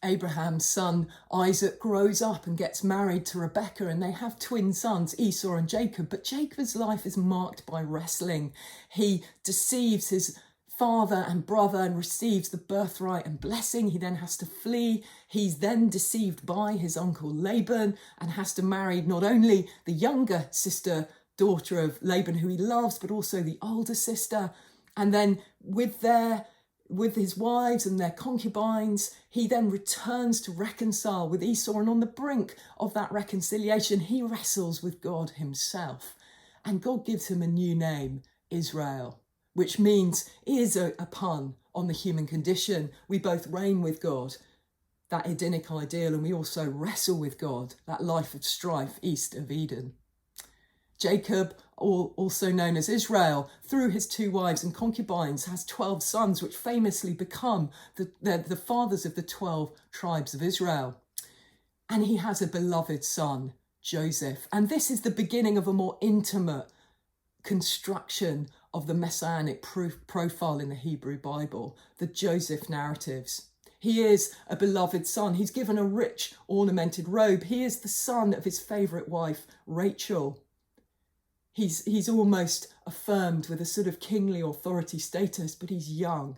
Abraham's son Isaac grows up and gets married to Rebekah, and they have twin sons, Esau and Jacob. But Jacob's life is marked by wrestling. He deceives his father and brother and receives the birthright and blessing. He then has to flee. He's then deceived by his uncle Laban and has to marry not only the younger daughter of Laban, who he loves, but also the older sister. And then with his wives and their concubines, he then returns to reconcile with Esau. And on the brink of that reconciliation, he wrestles with God himself. And God gives him a new name, Israel, which means, is a pun on the human condition. We both reign with God, that Edenic ideal, and we also wrestle with God, that life of strife east of Eden. Jacob, also known as Israel, through his 2 wives and concubines, has 12 sons, which famously become the fathers of the 12 tribes of Israel. And he has a beloved son, Joseph. And this is the beginning of a more intimate construction of the messianic profile in the Hebrew Bible, the Joseph narratives. He is a beloved son. He's given a rich, ornamented robe. He is the son of his favourite wife, Rachel. He's almost affirmed with a sort of kingly authority status, but he's young.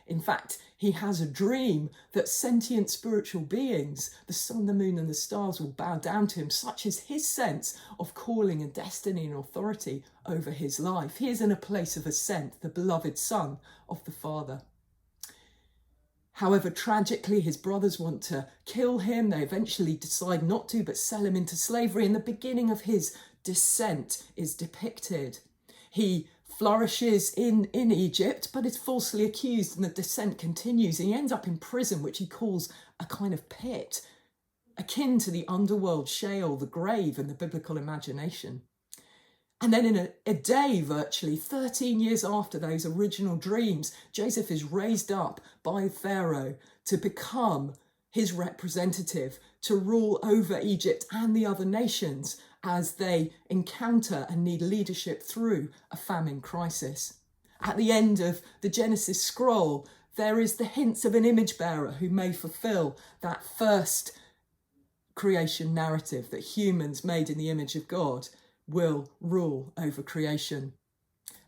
In fact, he has a dream that sentient spiritual beings, the sun, the moon and the stars, will bow down to him. Such is his sense of calling and destiny and authority over his life. He is in a place of ascent, the beloved son of the Father. However, tragically, his brothers want to kill him. They eventually decide not to, but sell him into slavery. And the beginning of his descent is depicted. He flourishes in Egypt, but is falsely accused, and the descent continues. He ends up in prison, which he calls a kind of pit, akin to the underworld, Sheol, the grave in the biblical imagination. And then in a day, virtually 13 years after those original dreams, Joseph is raised up by Pharaoh to become his representative, to rule over Egypt and the other nations as they encounter and need leadership through a famine crisis. At the end of the Genesis scroll, there is the hints of an image bearer who may fulfill that first creation narrative that humans made in the image of God will rule over creation.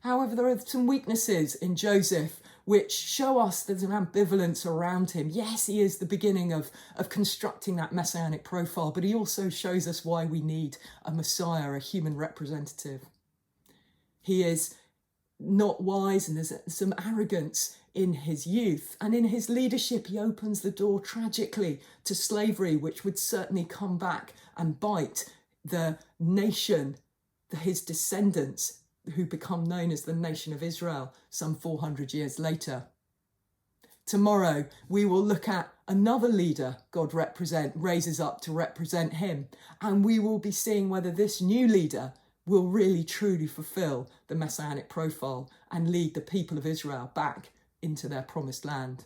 However, there are some weaknesses in Joseph which show us there's an ambivalence around him. Yes, he is the beginning of constructing that messianic profile, but he also shows us why we need a Messiah, a human representative. He is not wise, and there's some arrogance in his youth. And in his leadership, he opens the door tragically to slavery, which would certainly come back and bite the nation, his descendants, who become known as the nation of Israel some 400 years later. Tomorrow, we will look at another leader God raises up to represent him, and we will be seeing whether this new leader will really truly fulfill the messianic profile and lead the people of Israel back into their promised land.